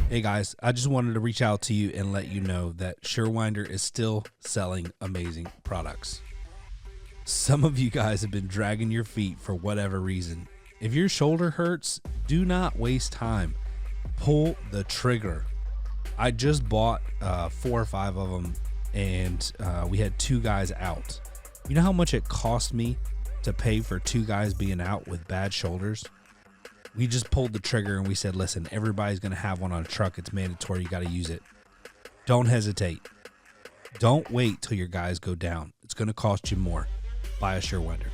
Hey guys, I just wanted to reach out to you and let you know that Surewinder is still selling amazing products. Some of you guys have been dragging your feet for whatever reason. If your shoulder hurts, do not waste time. Pull the trigger. I just bought 4 or 5 of them, and we had 2 guys out. You know how much it cost me to pay for 2 guys being out with bad shoulders? We just pulled the trigger and we said, listen, everybody's going to have one on a truck. It's mandatory. You got to use it. Don't hesitate. Don't wait till your guys go down. It's going to cost you more. Buy a Surewinder.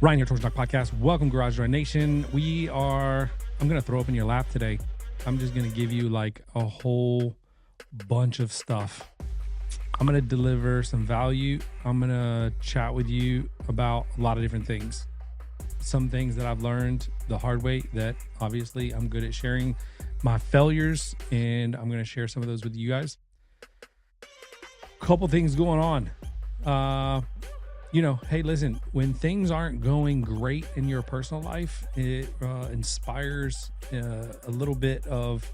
Ryan here, Torsion Talk podcast. Welcome, Garage Door Nation. I'm going to throw up in your lap today. I'm just going to give you like a whole bunch of stuff. I'm going to deliver some value. I'm going to chat with you about a lot of different things. Some things that I've learned the hard way that obviously I'm good at sharing my failures, and I'm going to share some of those with you guys. Couple things going on. Hey, listen, when things aren't going great in your personal life, it inspires a little bit of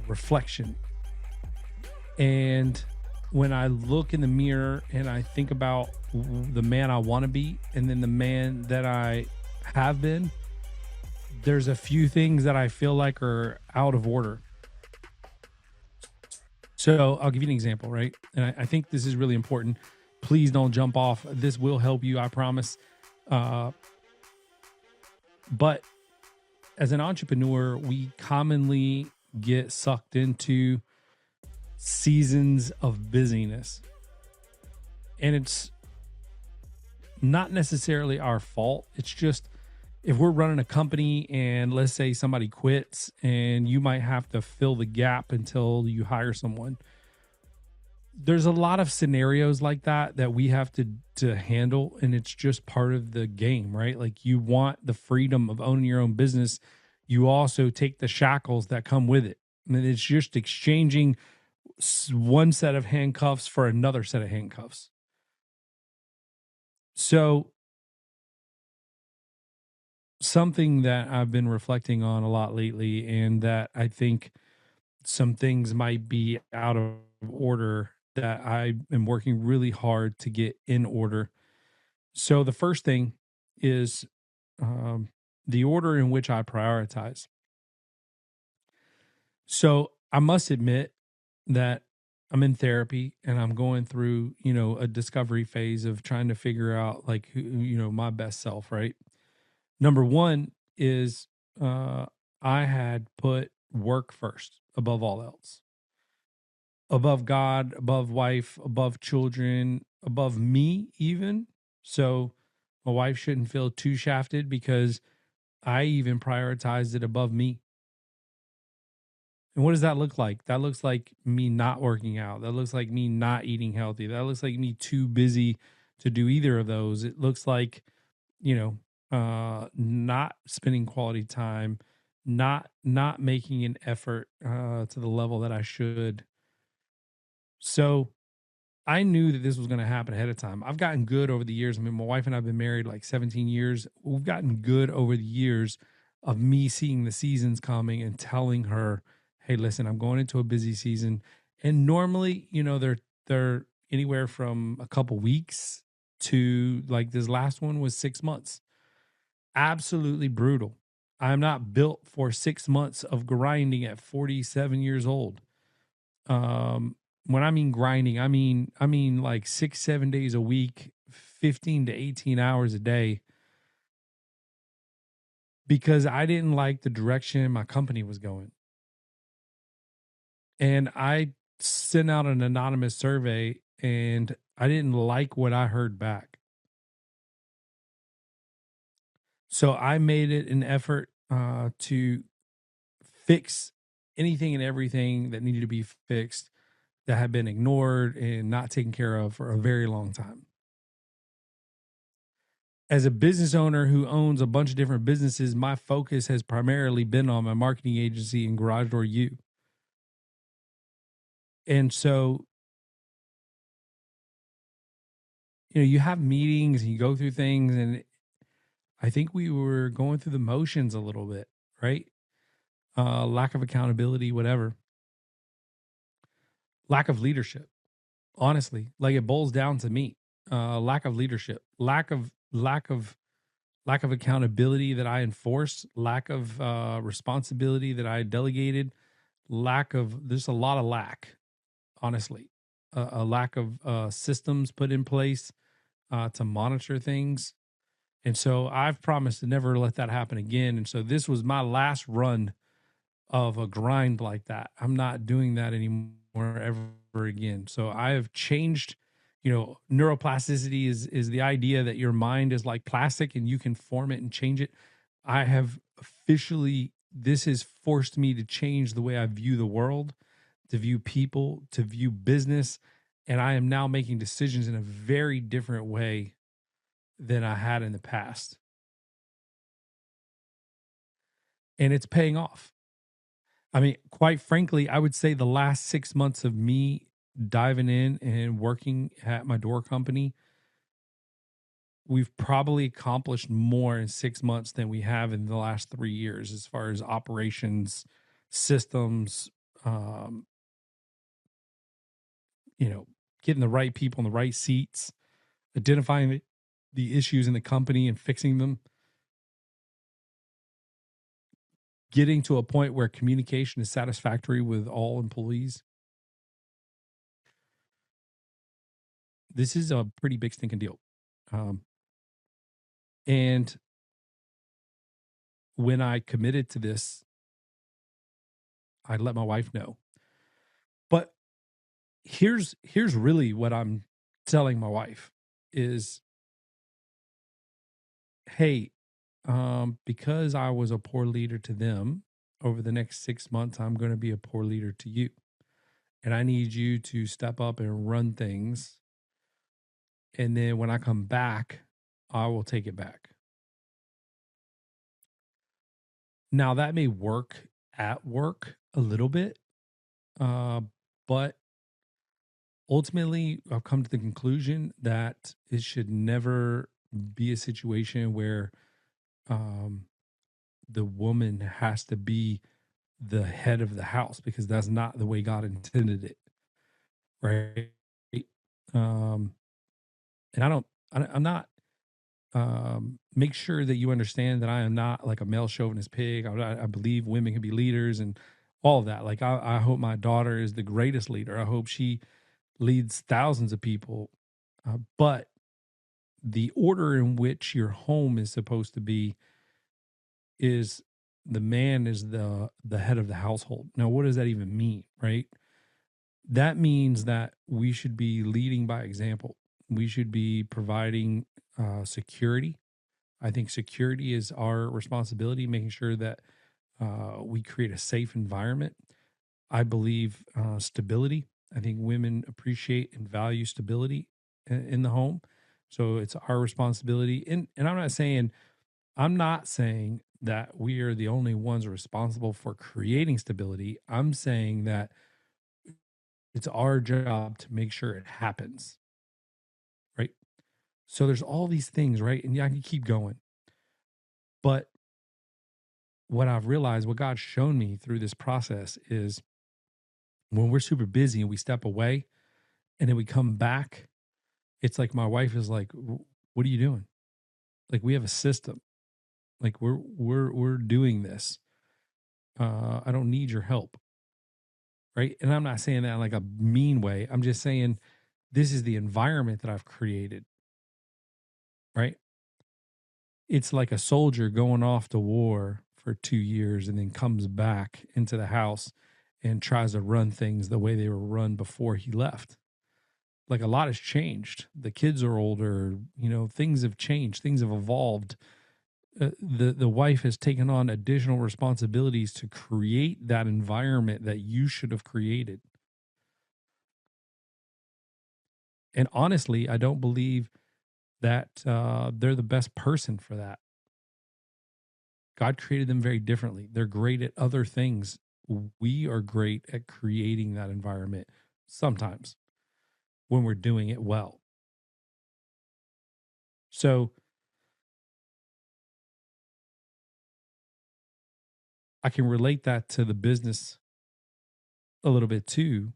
reflection. And when I look in the mirror and I think about the man I want to be and then the man that I have been, there's a few things that I feel like are out of order. So I'll give you an example, right? And I think this is really important. Please don't jump off. This will help you, I promise. But as an entrepreneur, we commonly get sucked into seasons of busyness. And it's not necessarily our fault. It's just if we're running a company and let's say somebody quits and you might have to fill the gap until you hire someone. There's a lot of scenarios like that we have to handle, and it's just part of the game, right? Like you want the freedom of owning your own business. You also take the shackles that come with it. I mean, it's just exchanging one set of handcuffs for another set of handcuffs. So something that I've been reflecting on a lot lately, and that I think some things might be out of order that I am working really hard to get in order. So the first thing is the order in which I prioritize. So I must admit that I'm in therapy and I'm going through, a discovery phase of trying to figure out like, who, my best self, right? Number one is I had put work first above all else, above God, above wife, above children, above me even. So my wife shouldn't feel too shafted because I even prioritized it above me. And what does that look like? That looks like me not working out. That looks like me not eating healthy. That looks like me too busy to do either of those. It looks like, not spending quality time, not making an effort to the level that I should. So I knew that this was going to happen ahead of time. I've gotten good over the years. I mean, my wife and I have been married like 17 years. We've gotten good over the years of me seeing the seasons coming and telling her, hey, listen, I'm going into a busy season. And normally, they're anywhere from a couple weeks to like this last one was 6 months. Absolutely brutal. I'm not built for 6 months of grinding at 47 years old. When I mean grinding, I mean like 6-7 days a week, 15 to 18 hours a day, because I didn't like the direction my company was going. And I sent out an anonymous survey and I didn't like what I heard back. So I made it an effort to fix anything and everything that needed to be fixed that had been ignored and not taken care of for a very long time. As a business owner who owns a bunch of different businesses, my focus has primarily been on my marketing agency and Garage Door U. And so, you have meetings and you go through things, and I think we were going through the motions a little bit. right? Lack of accountability, whatever. Lack of leadership. Honestly, like it boils down to me. Lack of leadership, lack of accountability that I enforced, lack of responsibility that I delegated, lack of there's a lot of lack, honestly. A lack of systems put in place to monitor things. And so I've promised to never let that happen again. And so this was my last run of a grind like that. I'm not doing that anymore ever again. So I have changed. Neuroplasticity is the idea that your mind is like plastic and you can form it and change it. I have officially, this has forced me to change the way I view the world, to view people, to view business. And I am now making decisions in a very different way than I had in the past. And it's paying off. I mean, quite frankly, I would say the last 6 months of me diving in and working at my door company, we've probably accomplished more in 6 months than we have in the last 3 years as far as operations, systems, um, getting the right people in the right seats, identifying the issues in the company and fixing them, getting to a point where communication is satisfactory with all employees. This is a pretty big stinking deal. Um, and when I committed to this, I let my wife know. But here's really what I'm telling my wife is, hey, because I was a poor leader to them over the next 6 months, I'm going to be a poor leader to you. And I need you to step up and run things. And then when I come back, I will take it back. Now, that may work at work a little bit, but ultimately, I've come to the conclusion that it should never be a situation where um, the woman has to be the head of the house, because that's not the way God intended it, right? Um, and I'm not. Make sure that you understand that I am not like a male chauvinist pig. I believe women can be leaders and all of that. Like I hope my daughter is the greatest leader. I hope she leads thousands of people. But the order in which your home is supposed to be is the man is the head of the household. Now, what does that even mean, right? That means that we should be leading by example. We should be providing security. I think security is our responsibility, making sure that we create a safe environment. I believe stability. I think women appreciate and value stability in the home. So it's our responsibility. And I'm not saying that we are the only ones responsible for creating stability. I'm saying that it's our job to make sure it happens. Right. So there's all these things, right? And yeah, I can keep going. But what I've realized, what God's shown me through this process is when we're super busy and we step away and then we come back, it's like my wife is like, "What are you doing?" Like we have a system. Like we're doing this. I don't need your help, right? And I'm not saying that in like a mean way. I'm just saying this is the environment that I've created, right? It's like a soldier going off to war for 2 years and then comes back into the house and tries to run things the way they were run before he left. Like a lot has changed. The kids are older, things have changed, things have evolved. The wife has taken on additional responsibilities to create that environment that you should have created. And honestly, I don't believe that they're the best person for that. God created them very differently. They're great at other things. We are great at creating that environment sometimes when we're doing it well. So I can relate that to the business a little bit too,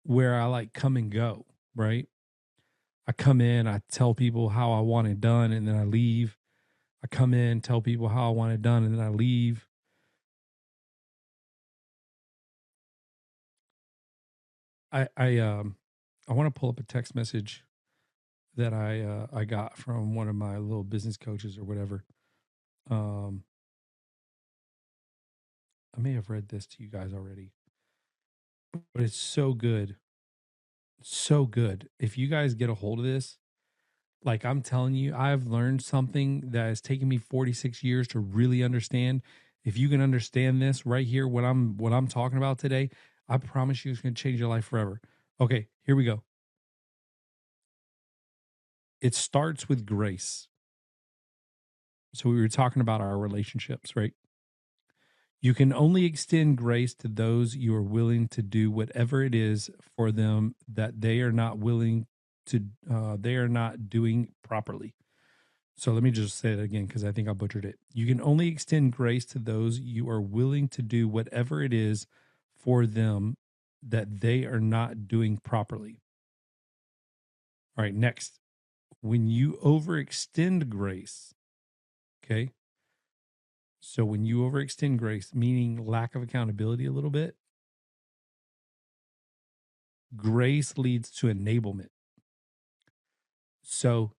where I like come and go, right? I come in, I tell people how I want it done, and then I leave. I come in, tell people how I want it done, and then I leave. I want to pull up a text message that I got from one of my little business coaches or whatever. Um, I may have read this to you guys already, but it's so good, so good. If you guys get a hold of this, like I'm telling you, I've learned something that has taken me 46 years to really understand. If you can understand this right here, what I'm talking about today, I promise you it's going to change your life forever. Okay, here we go. It starts with grace. So we were talking about our relationships, right? You can only extend grace to those you are willing to do whatever it is for them that they are not willing to, they are not doing properly. So let me just say it again because I think I butchered it. You can only extend grace to those you are willing to do whatever it is for them that they are not doing properly. All right, next. When you overextend grace, okay? So when you overextend grace, meaning lack of accountability a little bit, grace leads to enablement. So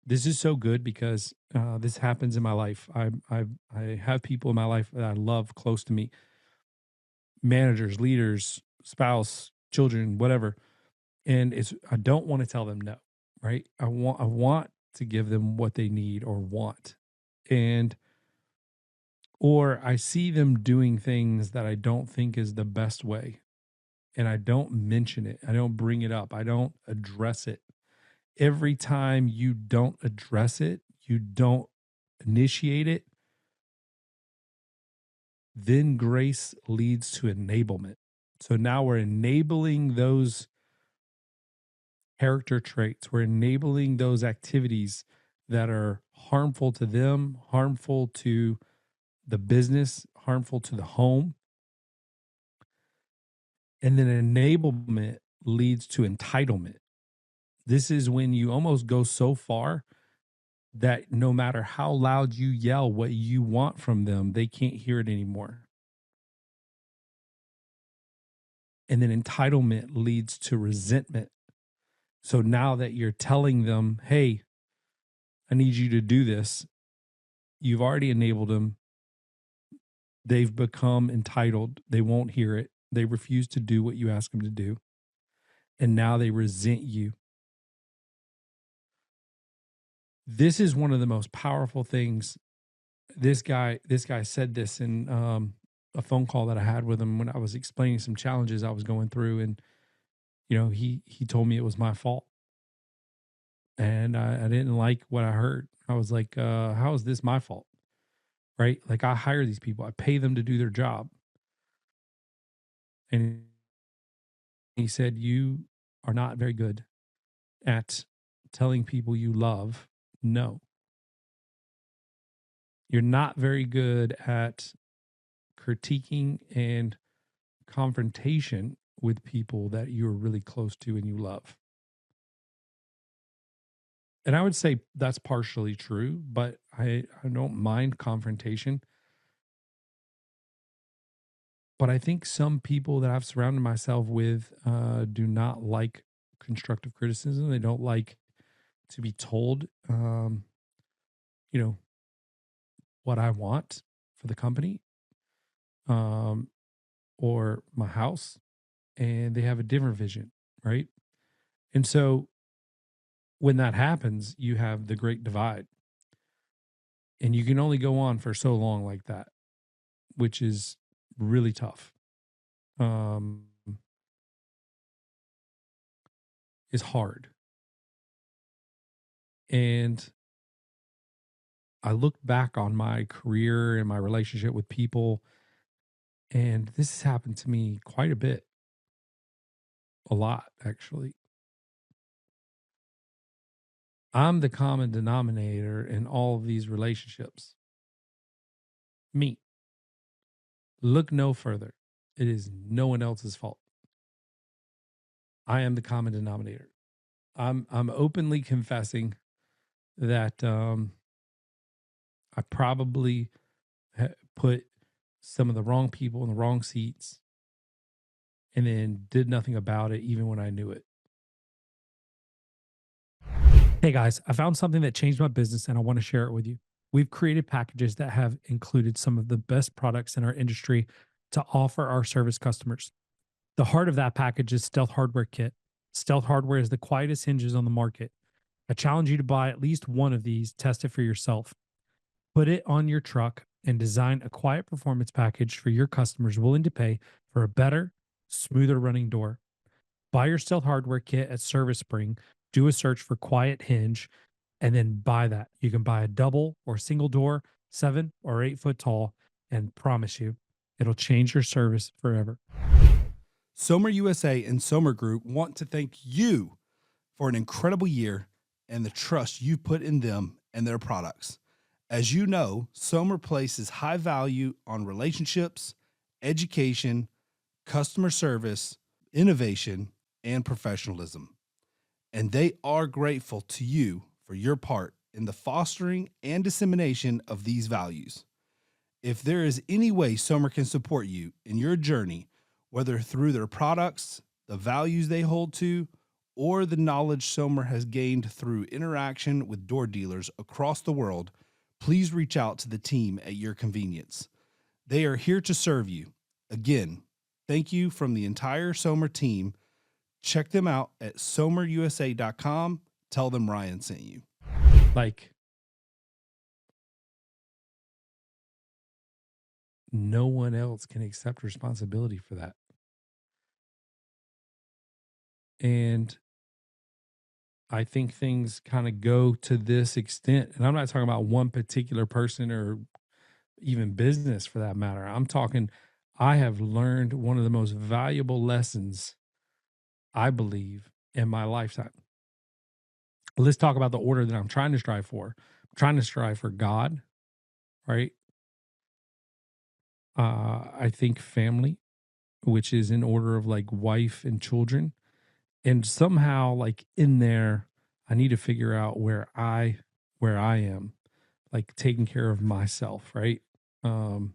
this is so good because this happens in my life. I have people in my life that I love close to me, managers, leaders, spouse, children, whatever. And it's I don't want to tell them no, right? I want to give them what they need or want. And or I see them doing things that I don't think is the best way. And I don't mention it. I don't bring it up. I don't address it. Every time you don't address it, you don't initiate it, then grace leads to enablement. So now we're enabling those character traits, we're enabling those activities that are harmful to them, harmful to the business, harmful to the home. And then enablement leads to entitlement. This is when you almost go so far that no matter how loud you yell what you want from them, they can't hear it anymore. And then entitlement leads to resentment. So now that you're telling them, hey, I need you to do this, you've already enabled them. They've become entitled. They won't hear it. They refuse to do what you ask them to do. And now they resent you. This is one of the most powerful things. This guy said this in a phone call that I had with him when I was explaining some challenges I was going through. And, he told me it was my fault. And I didn't like what I heard. I was like, how is this my fault? Right? Like I hire these people, I pay them to do their job. And he said, you are not very good at telling people you love no. You're not very good at critiquing and confrontation with people that you're really close to and you love. And I would say that's partially true, but I don't mind confrontation. But I think some people that I've surrounded myself with do not like constructive criticism. They don't like to be told, you know, what I want for the company um, or my house, and they have a different vision, right? And so when that happens, you have the great divide, and you can only go on for so long like that, which is really tough. Um, is hard, and I look back on my career and my relationship with people, and this has happened to me quite a bit, a lot actually. I'm the common denominator in all of these relationships. Me. Look no further. It is no one else's fault. I am the common denominator. I'm openly confessing that I probably put some of the wrong people in the wrong seats and then did nothing about it even when I knew it. Hey guys, I found something that changed my business and I want to share it with you. We've created packages that have included some of the best products in our industry to offer our service customers. The heart of that package is Stealth Hardware Kit. Stealth Hardware is the quietest hinges on the market. I challenge you to buy at least one of these, test it for yourself. Put it on your truck and design a quiet performance package for your customers willing to pay for a better, smoother running door. Buy your Stealth Hardware Kit at Service Spring, do a search for Quiet Hinge, and then buy that. You can buy a double or single door, 7 or 8 foot tall, and promise you, it'll change your service forever. Somer USA and Somer Group want to thank you for an incredible year and the trust you've put in them and their products. As you know, Somer places high value on relationships, education, customer service, innovation, and professionalism. And they are grateful to you for your part in the fostering and dissemination of these values. If there is any way Somer can support you in your journey, whether through their products, the values they hold to, or the knowledge Somer has gained through interaction with door dealers across the world, please reach out to the team at your convenience. They are here to serve you. Again, thank you from the entire Somer team. Check them out at somerusa.com. Tell them Ryan sent you. Like, no one else can accept responsibility for that. And I think things kind of go to this extent. And I'm not talking about one particular person or even business for that matter. I'm talking, I have learned one of the most valuable lessons, I believe, in my lifetime. Let's talk about the order that I'm trying to strive for. I'm trying to strive for God, right? I think family, which is in order of like wife and children. And somehow, like in there, I need to figure out where I am, like taking care of myself, right? Um,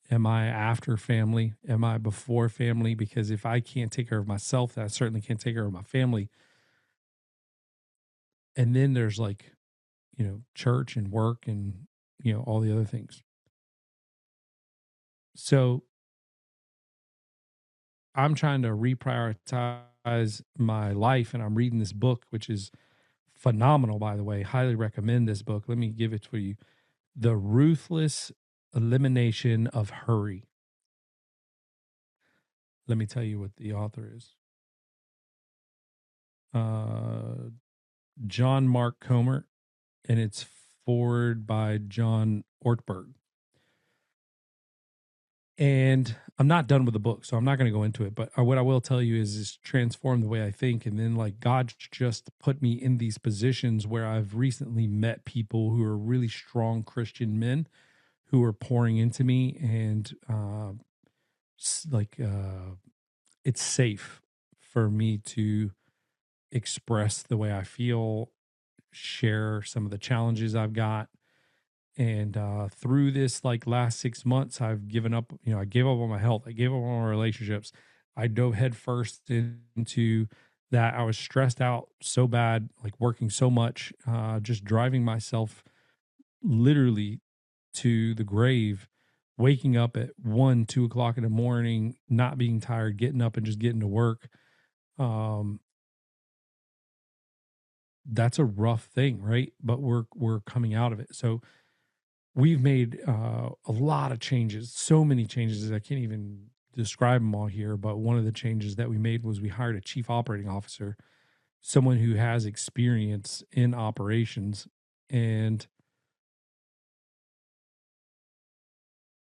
am I after family? Am I before family? Because if I can't take care of myself, then I certainly can't take care of my family. And then there's like, church and work and, all the other things. So I'm trying to reprioritize my life and I'm reading this book, which is phenomenal, by the way. Highly recommend this book. Let me give it to you. The Ruthless Elimination of Hurry. Let me tell you what the author is. John Mark Comer, and it's forward by John Ortberg. And I'm not done with the book, so I'm not going to go into it. But what I will tell you is it's transformed the way I think. And then, like, God just put me in these positions where I've recently met people who are really strong Christian men who are pouring into me. And, it's safe for me to express the way I feel, share some of the challenges I've got. And through this like last 6 months, I've given up, I gave up on my health. I gave up on my relationships. I dove headfirst into that. I was stressed out so bad, like working so much, just driving myself literally to the grave, waking up at 1, 2 o'clock in the morning, not being tired, getting up and just getting to work. That's a rough thing, right? But we're coming out of it. So we've made a lot of changes, so many changes that I can't even describe them all here. But one of the changes that we made was we hired a chief operating officer, someone who has experience in operations. And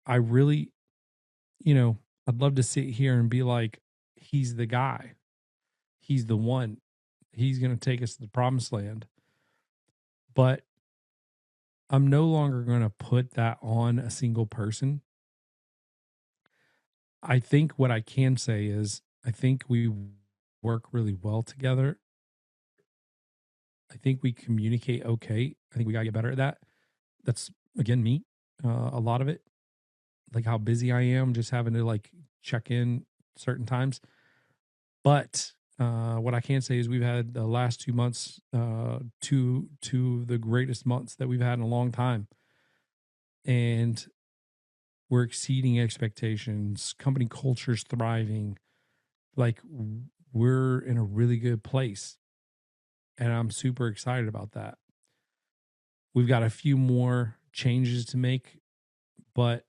I really, I'd love to sit here and be like, he's the guy, he's the one, he's going to take us to the promised land. But I'm no longer going to put that on a single person. I think what I can say is I think we work really well together. I think we communicate okay. I think we got to get better at that. That's again me. A lot of it, like how busy I am, just having to like check in certain times. But what I can say is we've had the last 2 months, two of the greatest months that we've had in a long time, and we're exceeding expectations. Company culture's thriving. Like we're in a really good place, and I'm super excited about that. We've got a few more changes to make, but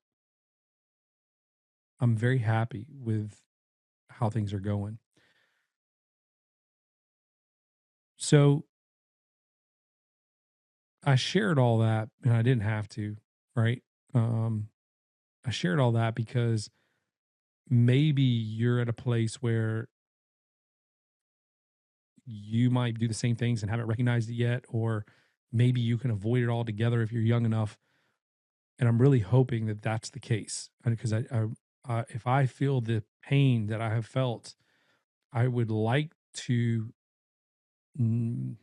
I'm very happy with how things are going. So I shared all that, and I didn't have to, right? Um, I shared all that because maybe you're at a place where you might do the same things and haven't recognized it yet, or maybe you can avoid it altogether if you're young enough. And I'm really hoping that that's the case because if I feel the pain that I have felt, I would like to mm,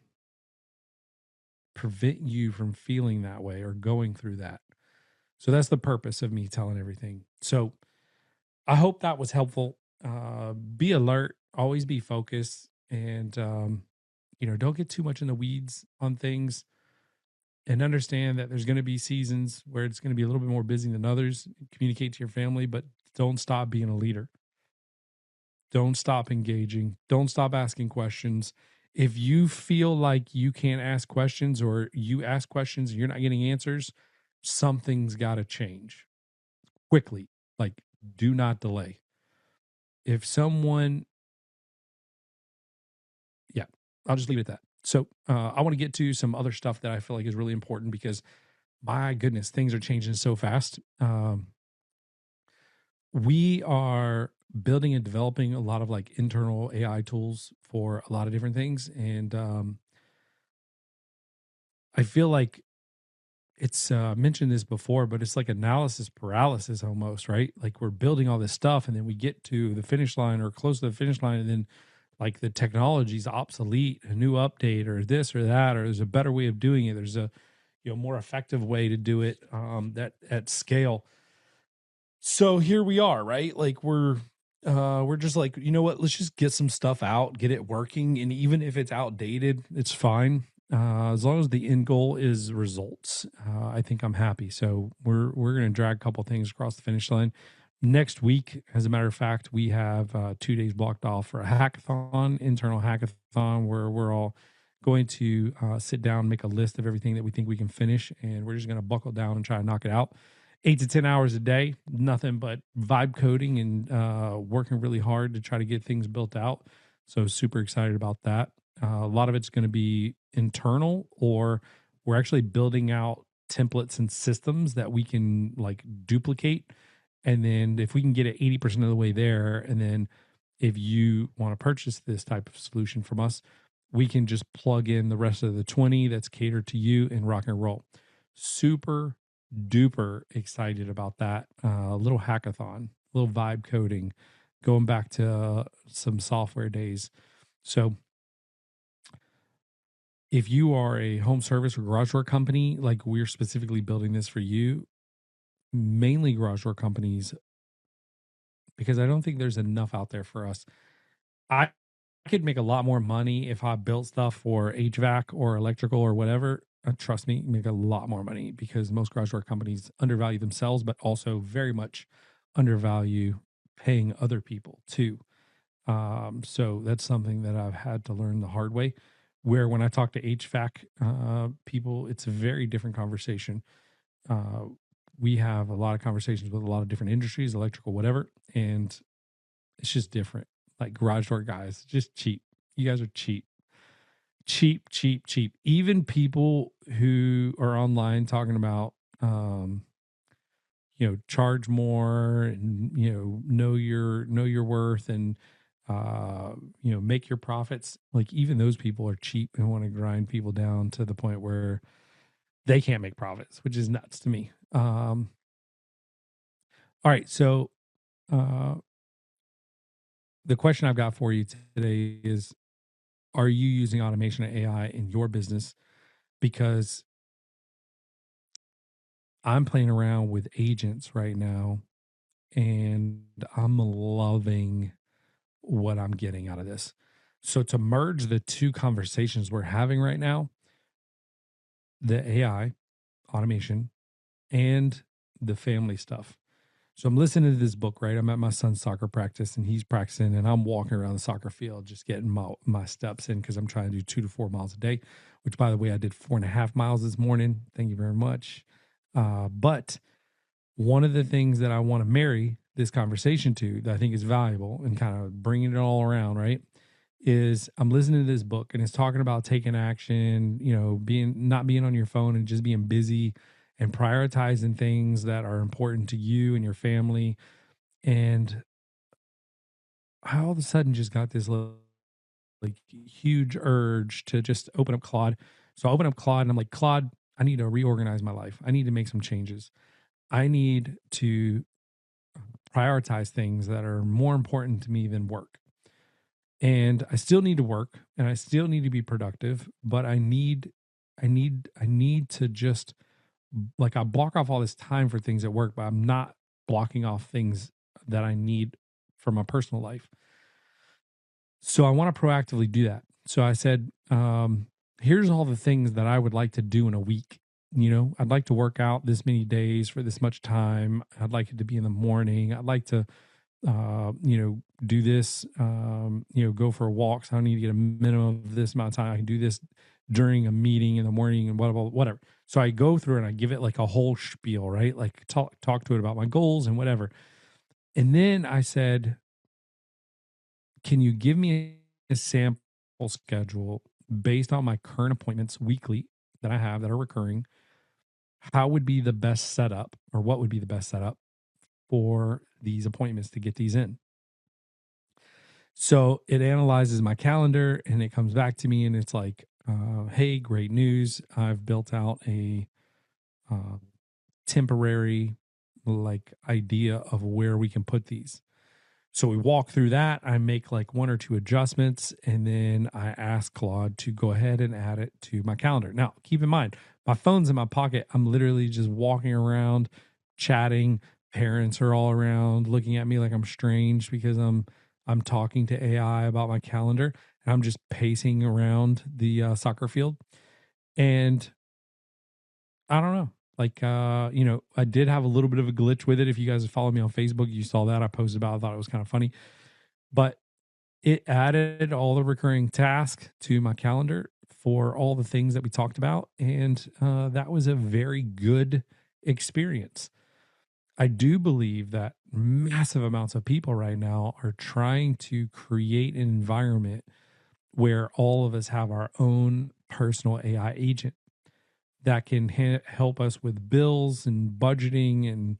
prevent you from feeling that way or going through that. So that's the purpose of me telling everything. So I hope that was helpful. Be alert, always be focused, and don't get too much in the weeds on things. And understand that there's going to be seasons where it's going to be a little bit more busy than others. Communicate to your family, but don't stop being a leader. Don't stop engaging. Don't stop asking questions. If you feel like you can't ask questions or you ask questions and you're not getting answers, something's got to change quickly. Like, do not delay. If someone, yeah, I'll just leave it at that. So, I want to get to some other stuff that I feel like is really important because my goodness, things are changing so fast. We are building and developing a lot of like internal AI tools for a lot of different things. And I feel like it's mentioned this before, but it's like analysis paralysis almost, right? Like we're building all this stuff and then we get to the finish line or close to the finish line and then like the technology's obsolete, a new update or this or that, or there's a better way of doing it. There's a more effective way to do it that at scale. So here we are, right? Like we're just like, you know what, let's just get some stuff out, get it working. And even if it's outdated, it's fine. As long as the end goal is results, I think I'm happy. So we're gonna drag a couple things across the finish line. Next week, as a matter of fact, we have 2 days blocked off for a hackathon, internal hackathon, where we're all going to sit down, make a list of everything that we think we can finish, and we're just going to buckle down and try to knock it out. 8 to 10 hours a day, nothing but vibe coding and working really hard to try to get things built out. So super excited about that. A lot of it's going to be internal, or we're actually building out templates and systems that we can like duplicate. And then if we can get it 80% of the way there, and then if you want to purchase this type of solution from us, we can just plug in the rest of the 20 that's catered to you and rock and roll. Super duper excited about that little hackathon, little vibe coding, going back to some software days. So if you are a home service or garage door company, like we're specifically building this for you, mainly garage door companies, because I don't think there's enough out there for us. I could make a lot more money if I built stuff for HVAC or electrical or whatever. Trust me, make a lot more money because most garage door companies undervalue themselves, but also very much undervalue paying other people too. So that's something that I've had to learn the hard way. Where when I talk to HVAC people, it's a very different conversation. Uh, we have a lot of conversations with a lot of different industries, electrical, whatever, and it's just different. Like garage door guys, just cheap. You guys are cheap. Cheap, cheap, cheap. Even people who are online talking about charge more and know your worth and make your profits. Like even those people are cheap and want to grind people down to the point where they can't make profits, which is nuts to me. All right. So, uh, the question I've got for you today is, are you using automation and AI in your business? Because I'm playing around with agents right now and I'm loving what I'm getting out of this. So to merge the two conversations we're having right now, the AI, automation, and the family stuff. So I'm listening to this book, right? I'm at my son's soccer practice and he's practicing and I'm walking around the soccer field just getting my steps in because I'm trying to do 2 to 4 miles a day, which by the way, I did 4.5 miles this morning. Thank you very much. But one of the things that I want to marry this conversation to that I think is valuable and kind of bringing it all around, right? Is I'm listening to this book and it's talking about taking action, not being on your phone and just being busy and prioritizing things that are important to you and your family. And I all of a sudden just got this like huge urge to just open up Claude. So I open up Claude and I'm like, Claude, I need to reorganize my life. I need to make some changes. I need to prioritize things that are more important to me than work. And I still need to work and I still need to be productive, but I need to just like I block off all this time for things at work, but I'm not blocking off things that I need for my personal life. So I want to proactively do that. So I said, here's all the things that I would like to do in a week. I'd like to work out this many days for this much time. I'd like it to be in the morning. I'd like to do this, go for walks. I need to get a minimum of this amount of time. I can do this during a meeting in the morning and whatever. So I go through and I give it like a whole spiel, right? Like talk to it about my goals and whatever. And then I said, can you give me a sample schedule based on my current appointments weekly that I have that are recurring? How would be the best setup or what would be the best setup for these appointments to get these in? So it analyzes my calendar and it comes back to me and it's like, hey, great news. I've built out a temporary like idea of where we can put these. So we walk through that. I make like one or two adjustments and then I ask Claude to go ahead and add it to my calendar. Now, keep in mind, my phone's in my pocket. I'm literally just walking around, chatting. Parents are all around looking at me like I'm strange because I'm talking to AI about my calendar and I'm just pacing around the soccer field. And I don't know. Like, I did have a little bit of a glitch with it. If you guys follow me on Facebook, you saw that I posted about it. I thought it was kind of funny. But it added all the recurring tasks to my calendar for all the things that we talked about. And that was a very good experience. I do believe that massive amounts of people right now are trying to create an environment where all of us have our own personal AI agent that can help us with bills and budgeting and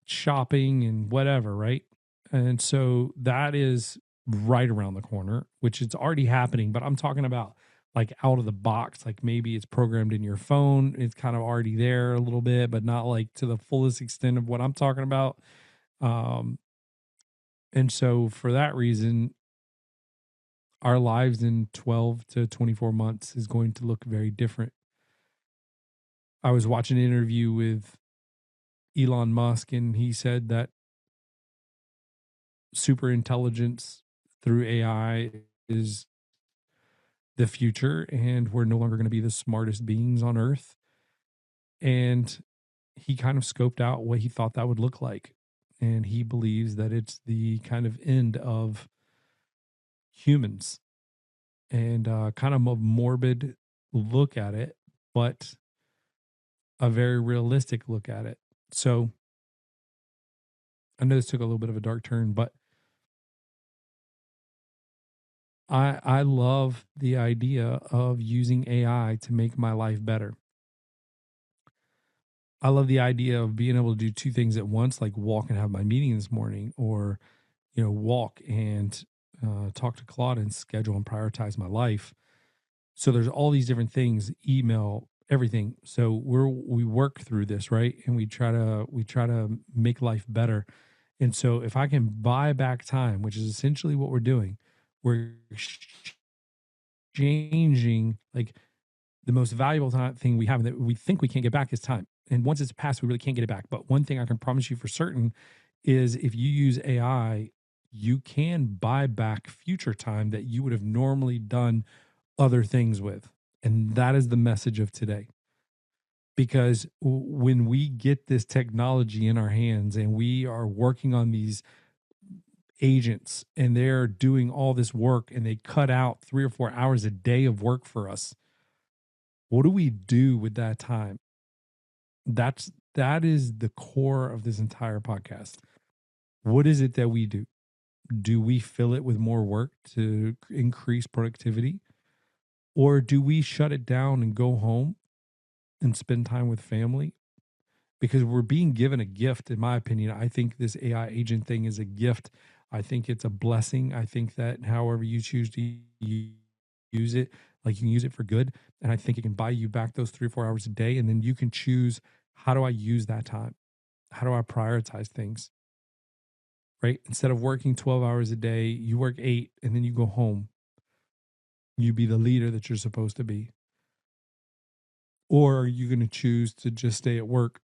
shopping and whatever, right? And so that is right around the corner, which it's already happening, but I'm talking about like out of the box, like maybe it's programmed in your phone. It's kind of already there a little bit, but not like to the fullest extent of what I'm talking about. Um, and so for that reason, our lives in 12 to 24 months is going to look very different. I was watching an interview with Elon Musk, and he said that super intelligence through AI is the future, and we're no longer going to be the smartest beings on earth. And he kind of scoped out what he thought that would look like. And he believes that it's the kind of end of humans and kind of a morbid look at it, but a very realistic look at it. So I know this took a little bit of a dark turn, but I love the idea of using AI to make my life better. I love the idea of being able to do two things at once, like walk and have my meeting this morning, or walk and talk to Claude and schedule and prioritize my life. So there's all these different things: email, everything. So we work through this, right? And we try to make life better. And so if I can buy back time, which is essentially what we're doing, we're exchanging like the most valuable thing we have that we think we can't get back is time. And once it's passed, we really can't get it back. But one thing I can promise you for certain is if you use AI, you can buy back future time that you would have normally done other things with. And that is the message of today. Because when we get this technology in our hands and we are working on these agents and they're doing all this work and they cut out 3 or 4 hours a day of work for us, what do we do with that time? That is the core of this entire podcast. What is it that we do? Do we fill it with more work to increase productivity? Or do we shut it down and go home and spend time with family? Because we're being given a gift, in my opinion. I think this AI agent thing is a gift. I think it's a blessing. I think that however you choose to use it, like you can use it for good. And I think it can buy you back those 3 or 4 hours a day. And then you can choose, how do I use that time? How do I prioritize things? Right? Instead of working 12 hours a day, you work 8 and then you go home. You be the leader that you're supposed to be. Or are you going to choose to just stay at work?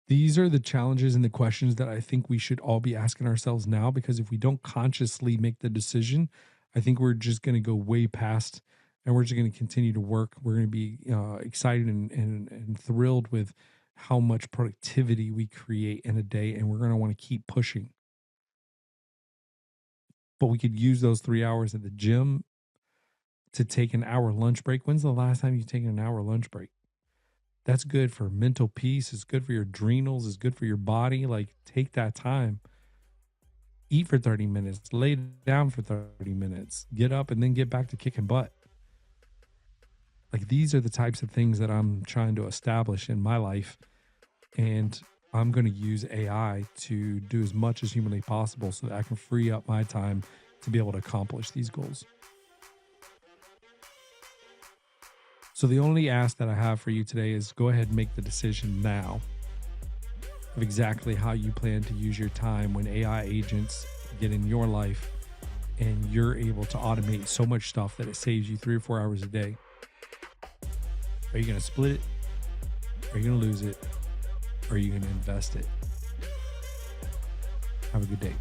These are the challenges and the questions that I think we should all be asking ourselves now, because if we don't consciously make the decision, I think we're just going to go way past and we're just going to continue to work. We're going to be excited and thrilled with how much productivity we create in a day, and we're going to want to keep pushing. But we could use those 3 hours at the gym to take an hour lunch break. When's the last time you've taken an hour lunch break? That's good for mental peace. It's good for your adrenals. It's good for your body. Like, take that time. Eat for 30 minutes. Lay down for 30 minutes. Get up and then get back to kicking butt. Like, these are the types of things that I'm trying to establish in my life. And I'm going to use AI to do as much as humanly possible so that I can free up my time to be able to accomplish these goals. So the only ask that I have for you today is go ahead and make the decision now of exactly how you plan to use your time when AI agents get in your life and you're able to automate so much stuff that it saves you 3 or 4 hours a day. Are you going to split it? Are you going to lose it? Or are you going to invest it? Have a good day.